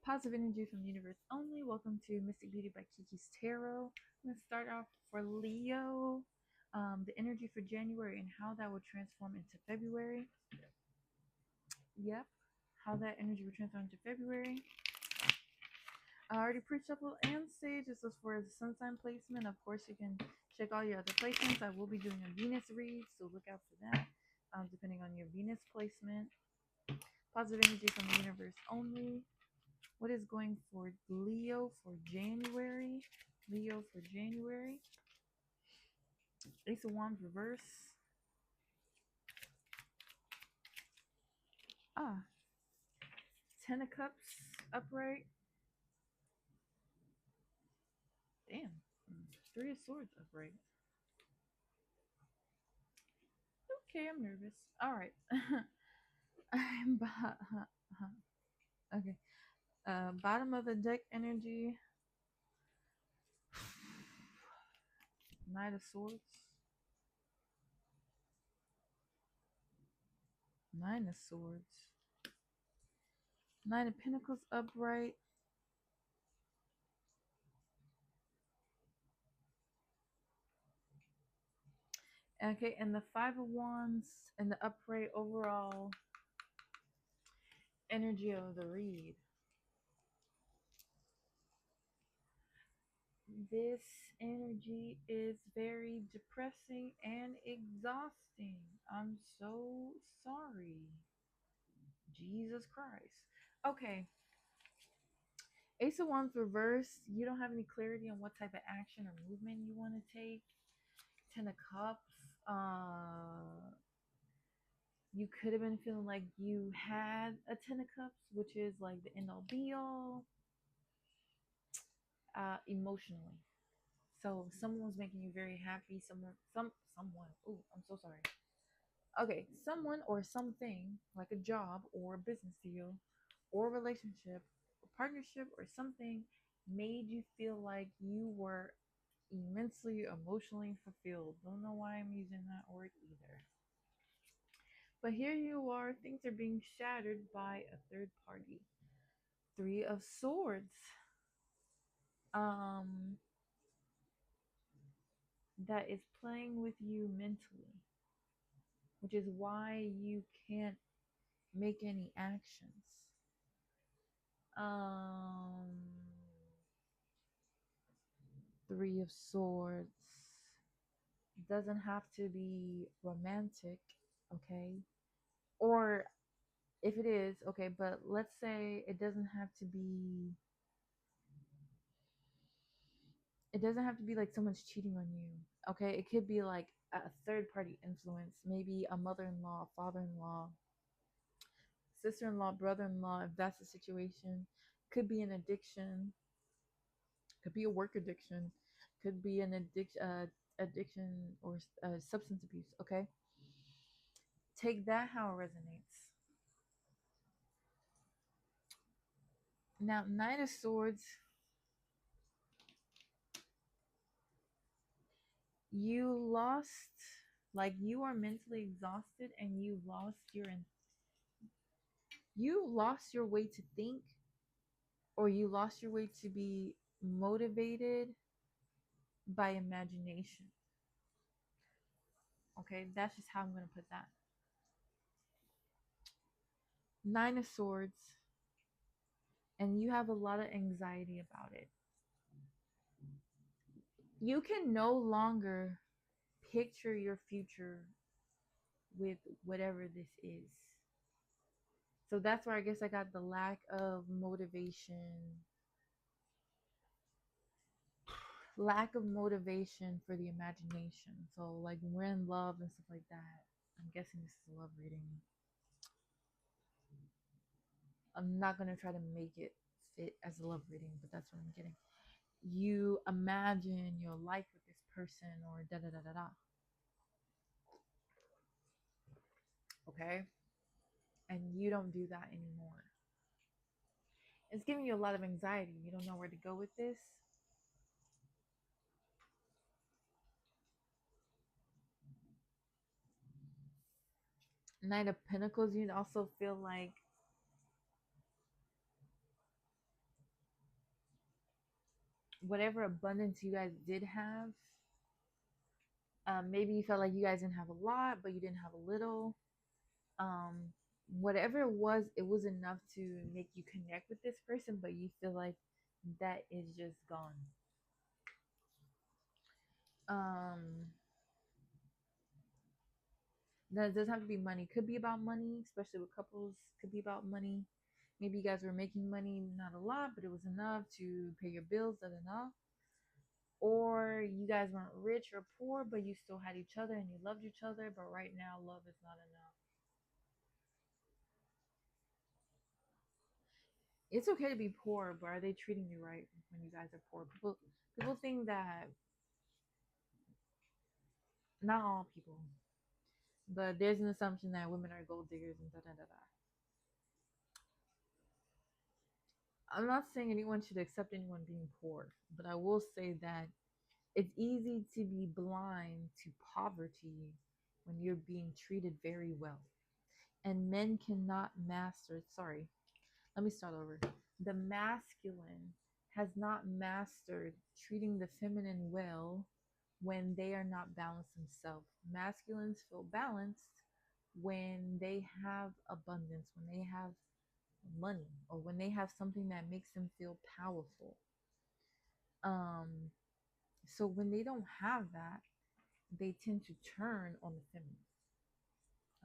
Positive energy from the universe only. Welcome to Mystic Beauty by Kiki's Tarot. I'm going to start off for Leo, the energy for January and how that will transform into February. Yep, how that energy will transform into February. I already pre-shuffled and sage. This is for the sun sign placement. Of course, you can check all your other placements. I will be doing a Venus read, so look out for that, depending on your Venus placement. Positive energy from the universe only. What is going for Leo for January? Leo for January. Ace of Wands reverse. Ah. Ten of Cups upright. Damn. Three of Swords upright. Okay, I'm nervous. Alright. Okay. Bottom of the deck energy. Knight of Swords. Nine of Swords. Nine of Pentacles upright. Okay, and the Five of Wands and the upright overall energy of the read. This energy is very depressing and exhausting. I'm so sorry. Jesus Christ. Okay. Ace of Wands reverse. You don't have any clarity on what type of action or movement you want to take. Ten of Cups. You could have been feeling like you had a Ten of Cups, which is like the end all be all, emotionally. So someone was making you very happy. Someone. Oh, I'm so sorry. Okay, someone or something like a job or a business deal or a relationship or partnership or something made you feel like you were immensely emotionally fulfilled. Don't know why I'm using that word either. But here you are, things are being shattered by a third party. Three of Swords. Um, that is playing with you mentally, which is why you can't make any actions. Um, Three of Swords doesn't have to be romantic, okay? Or if it is, okay, but let's say it doesn't have to be like someone's cheating on you, okay? It could be like a third party influence, maybe a mother-in-law, father-in-law, sister-in-law, brother-in-law, if that's the situation. Could be an addiction, could be a work addiction, could be an addiction or substance abuse, okay? Take that how it resonates. Now, Knight of Swords, you lost, like you are mentally exhausted and you lost your way to think, or you lost your way to be motivated by imagination. Okay, that's just how I'm going to put that. Nine of Swords, and you have a lot of anxiety about it. You can no longer picture your future with whatever this is. So that's where I guess I got the lack of motivation. Lack of motivation for the imagination. So like when we're in love and stuff like that. I'm guessing this is a love reading. I'm not gonna try to make it fit as a love reading, but that's what I'm getting. You imagine your life with this person or da da da da da. Okay? And you don't do that anymore. It's giving you a lot of anxiety. You don't know where to go with this. Knight of Pentacles, you also feel like whatever abundance you guys did have, maybe you felt like you guys didn't have a lot, but you didn't have a little. Um, Whatever it was enough to make you connect with this person, but you feel like that is just gone. Um, that doesn't have to be money. Could be about money, especially with couples. Could be about money. Maybe you guys were making money, not a lot, but it was enough to pay your bills, not enough. Or you guys weren't rich or poor, but you still had each other and you loved each other, but right now love is not enough. It's okay to be poor, but are they treating you right when you guys are poor? People think that, not all people, but there's an assumption that women are gold diggers and da da da da. I'm not saying anyone should accept anyone being poor, but I will say that it's easy to be blind to poverty when you're being treated very well. And men cannot master, sorry, let me start over. The masculine has not mastered treating the feminine well when they are not balanced themselves. Masculines feel balanced when they have abundance, when they have money, or when they have something that makes them feel powerful. Um, so when they don't have that, they tend to turn on the feminine.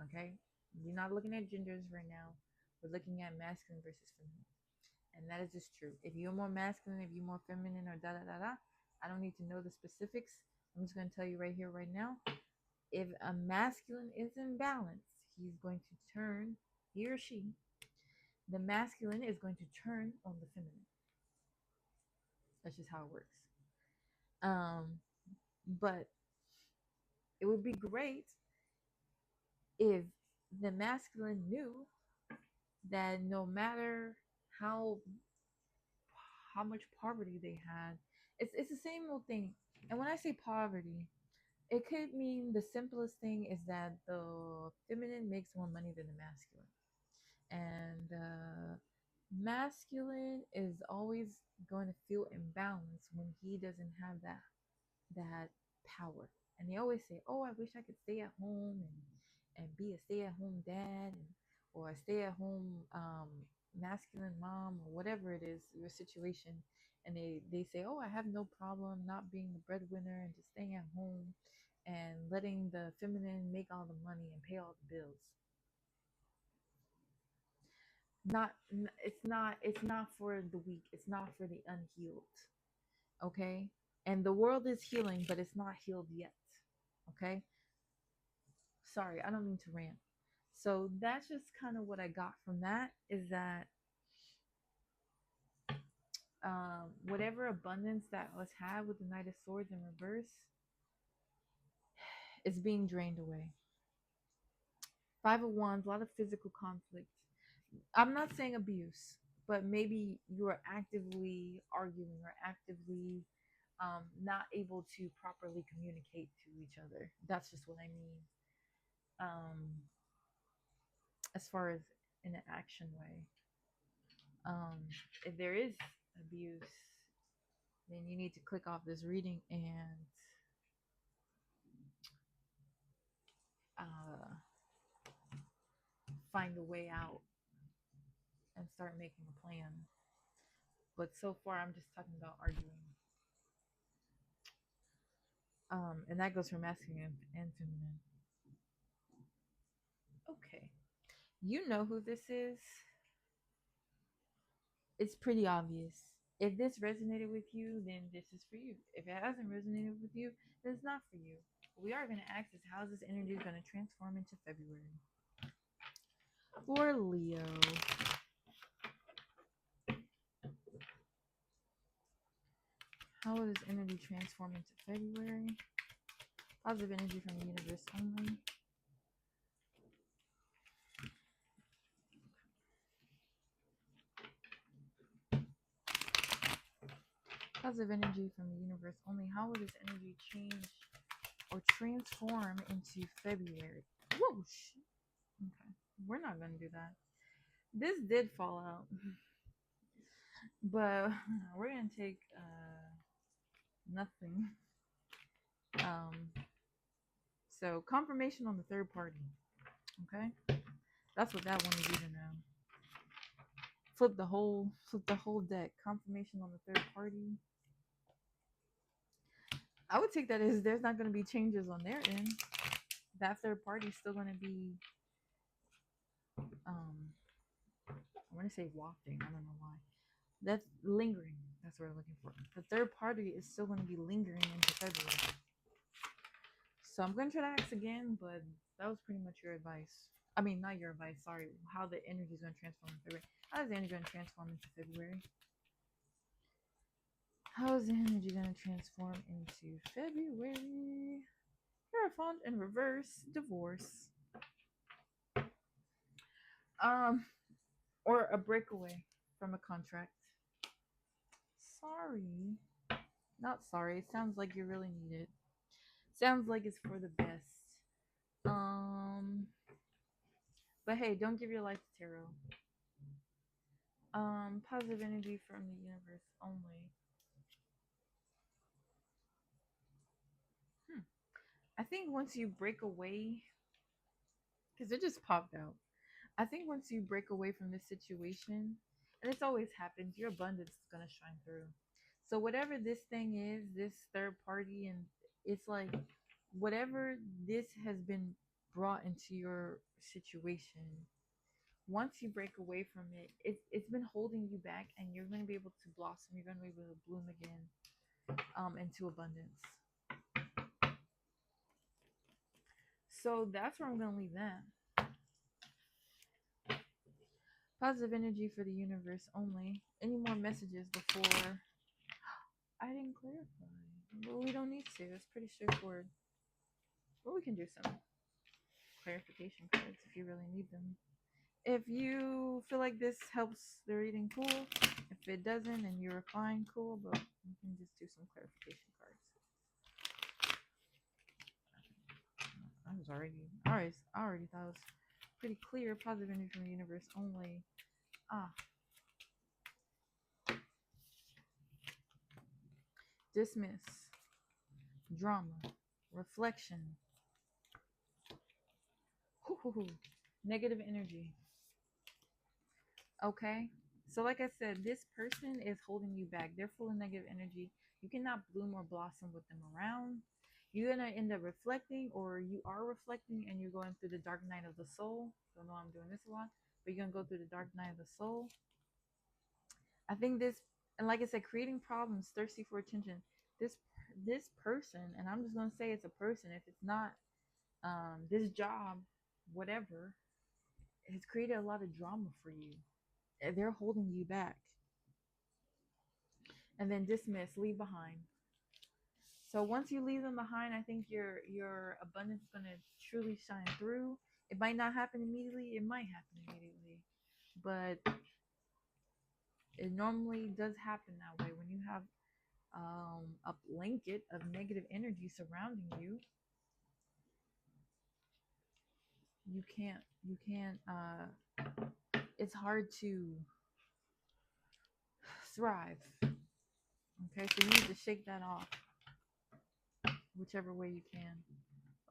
Okay, we're not looking at genders right now. We're looking at masculine versus feminine. And that is just true. If you're more masculine, if you're more feminine, or da da da da, I don't need to know the specifics. I'm just going to tell you right here, right now. If a masculine is in balance, he's going to turn, he or she, the masculine is going to turn on the feminine. That's just how it works. But it would be great if the masculine knew that no matter how how much poverty they had, it's the same old thing. And when I say poverty, it could mean the simplest thing is that the feminine makes more money than the masculine. And the masculine is always going to feel imbalanced when he doesn't have that power. And they always say, "Oh, I wish I could stay at home and be a stay-at-home dad, or a stay-at-home masculine mom, or whatever it is your situation." And they say, "Oh, I have no problem not being the breadwinner and just staying at home and letting the feminine make all the money and pay all the bills." It's not for the weak. It's not for the unhealed. Okay, and the world is healing, but it's not healed yet. Okay, sorry, I don't mean to rant. So that's just kind of what I got from that, is that whatever abundance that was had with the Knight of Swords in reverse is being drained away. Five of Wands, a lot of physical conflict. I'm not saying abuse, but maybe you are actively arguing or actively not able to properly communicate to each other. That's just what I mean. Um, as far as in an action way. If there is abuse, then you need to click off this reading and uh, find a way out and start making a plan. But so far, I'm just talking about arguing. And that goes for masculine and feminine. Okay. You know who this is. It's pretty obvious. If this resonated with you, then this is for you. If it hasn't resonated with you, then it's not for you. What we are going to ask is, how is this energy going to transform into February? For Leo. How will this energy transform into February? Positive energy from the universe only. Positive energy from the universe only. How will this energy change or transform into February? Whoosh! Okay, we're not going to do that. This did fall out. But we're going to take Nothing. Um, so confirmation on the third party. Okay, that's what that wanted you to know. Flip the whole deck. Confirmation on the third party. I would take that as there's not going to be changes on their end. That third party is still going to be, I want to say wafting. I don't know why. That's lingering. That's what we're looking for. The third party is still going to be lingering into February. So I'm going to try to ask again, but that was pretty much your advice. I mean, not your advice, sorry. How the energy is going to transform in February. How is the energy going to transform into February? How is the energy going to transform into February? Hierophant in reverse, divorce. Um, or a breakaway from a contract. Sorry. Not sorry. It sounds like you really need it. Sounds like it's for the best. Um, but hey, don't give your life to tarot. Positive energy from the universe only. I think once you break away, because it just popped out. I think once you break away from this situation, and it's always happens, your abundance is gonna shine through. So whatever this thing is, this third party, and it's like whatever this has been brought into your situation. Once you break away from it, it's been holding you back, and you're going to be able to blossom. You're going to be able to bloom again, into abundance. So that's where I'm going to leave that. Positive energy for the universe only. Any more messages before I didn't clarify? Well, we don't need to. It's pretty straightforward. But we can do some clarification cards if you really need them. If you feel like this helps the reading, cool. If it doesn't and you're fine, cool. But we can just do some clarification cards. I already thought it was pretty clear. Positive energy from the universe only. Ah. Dismiss. Drama. Reflection. Negative energy. Okay. So like I said, this person is holding you back. They're full of negative energy. You cannot bloom or blossom with them around. You're gonna end up reflecting, or you are reflecting, and you're going through the dark night of the soul. Don't know I'm doing this a lot, but you're gonna go through the dark night of the soul. I think this, and like I said, creating problems, thirsty for attention. This this person, and I'm just gonna say it's a person. If it's not this job, whatever, has created a lot of drama for you. They're holding you back. And then dismiss, leave behind. So once you leave them behind, I think your abundance is gonna truly shine through. It might not happen immediately. It might happen immediately, but it normally does happen that way when you have a blanket of negative energy surrounding you. You can't. It's hard to thrive. Okay, so you need to shake that off, whichever way you can.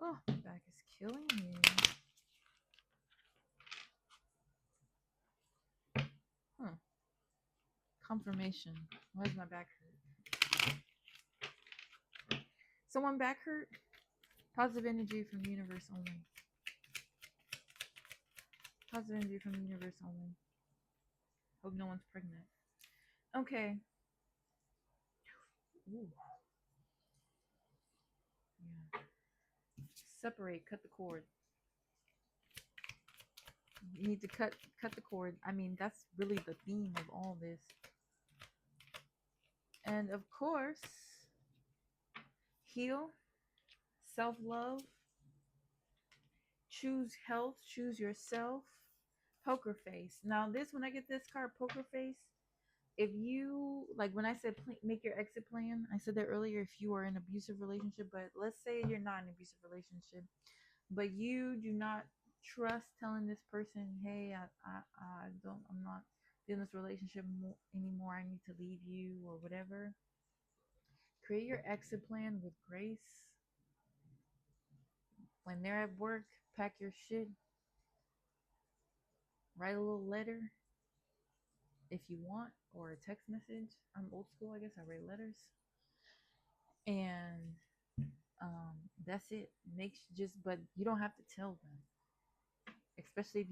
Oh, my back is killing me. Huh. Confirmation. Why does my back hurt? Someone back hurt? Positive energy from the universe only. Positive energy from the universe only. Hope no one's pregnant. Okay. Ooh. Yeah. Separate. Cut the cord. You need to cut the cord. I mean, that's really the theme of all this. And of course, heal, self-love, choose health, choose yourself. Poker face. Now, this, when I get this card, poker face, if you, like when I said make your exit plan, I said that earlier. If you are in an abusive relationship, but let's say you're not in an abusive relationship, but you do not trust telling this person, hey, I'm not in this relationship anymore, I need to leave you, or whatever. Create your exit plan with grace. When they're at work, pack your shit, write a little letter if you want, or a text message. I'm old school, I guess. I write letters. And that's it. But you don't have to tell them. Especially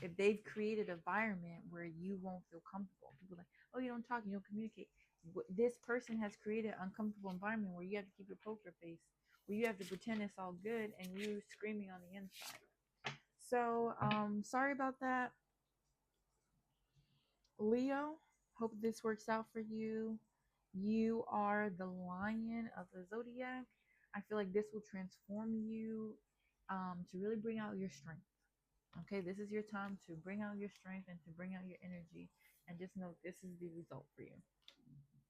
if they've created an environment where you won't feel comfortable. People are like, oh, you don't talk, you don't communicate. This person has created an uncomfortable environment where you have to keep your poker face, where you have to pretend it's all good, and you screaming on the inside. So, sorry about that, Leo. Hope this works out for you. You are the lion of the zodiac. I feel like this will transform you, to really bring out your strength. Okay, this is your time to bring out your strength and to bring out your energy, and just know this is the result for you.